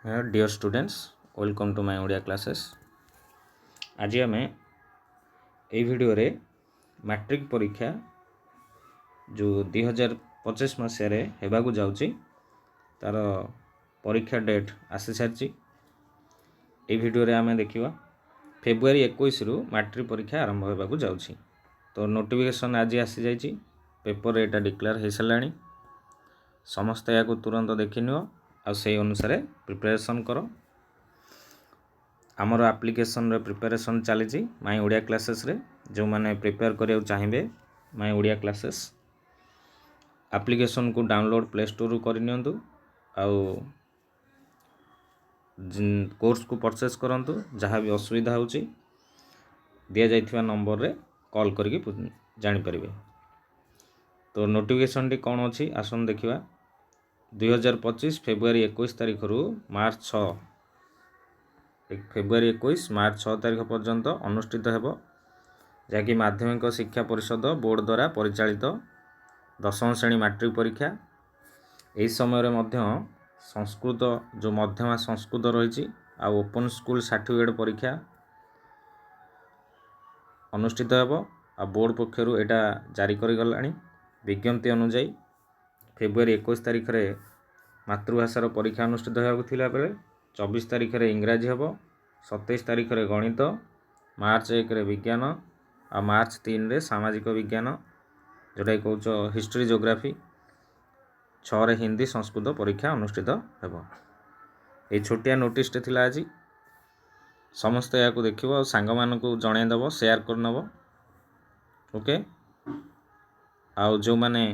Dear students, welcome to my Odia classes. आज आम ये भिडियो मैट्रिक परीक्षा जो 2025 मसीह होगा जाऊँगी तार परीक्षा डेट आसी सारी ये भिडियो आम देखा फेब्रुआरी 21 रु मैट्रिक परीक्षा आरंभ होगा जाऊँगी। तो नोटिफिकेशन आज आसी जाइए, पेपर एटा डिक्लेयर हो सारा, समस्त या तुरंत देखनी आ से अनुसार प्रिपरेशन कर। आमर एप्लिकेशन रे प्रिपरेशन चली माई ओडिया क्लासेस रे, जो मैंने प्रिपेयर करिया चाहिए माई ओडिया क्लासेस एप्लिकेशन को डाउनलोड प्ले स्टोर रू करनियंतु आउ कोर्स को परचेस करंतु। जहाँ भी असुविधा होची दिया जाइथिबा नंबर रे कॉल करके जानि परिबे। तो नोटिफिकेशन टी कौन अच्छी आसन देखिबा। 2025 फेब्रुआरी 21 तारीख रु मार्च 6 फेब्रुआरी 21 मार्च 6 तारीख पर्यंत अनुष्ठित हेबो, जहाँकि माध्यमिक शिक्षा परिषद बोर्ड द्वारा परिचालित 10वीं श्रेणी मैट्रिक परीक्षा। यही समय मध्य संस्कृत जो मध्यमा संस्कृत रही आ ओपन स्कूल सर्टिफिकेट परीक्षा अनुष्ठित हेबो। आ बोर्ड पक्षरु एटा जारी करि गलानी। विज्ञप्ति अनुसार फेब्रुआरी 21 तारीख रे मातृभाषार परीक्षा अनुष्ठित होगा थिला बेले 24 तारीख रे इंग्राजी हेबो, 27 तारीख रे गणित, मार्च 1 रे विज्ञान आ मार्च 3 रे सामाजिक विज्ञान जोटा कहूँ हिस्ट्री जोग्राफी, 6 रे हिंदी संस्कृत परीक्षा अनुष्ठित हेबो। ये छोटिया नोटिस थिला आज, समस्त या देखिबो और सांग मानकु जणाई दबो, शेयर करनबो। ओके, आउ जो माने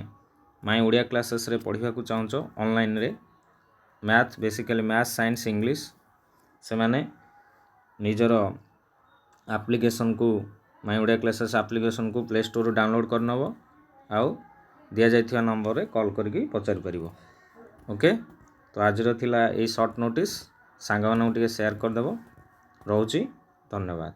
माई ओडिया क्लासेस रे पढ़िबा को चाहूचो ऑनलाइन रे math, basically math, science, English, से माने निजर एप्लिकेशन को माई ओडिया क्लासेस एप्लिकेशन को प्ले स्टोर डाउनलोड करनबो आउ दिया जाइथिबा नंबर रे कॉल करके पचारि परिबो। ओके, तो आज थिला ए शॉर्ट नोटिस, सांग मानकु टिके शेयर कर देबो। रहउची, धन्यवाद।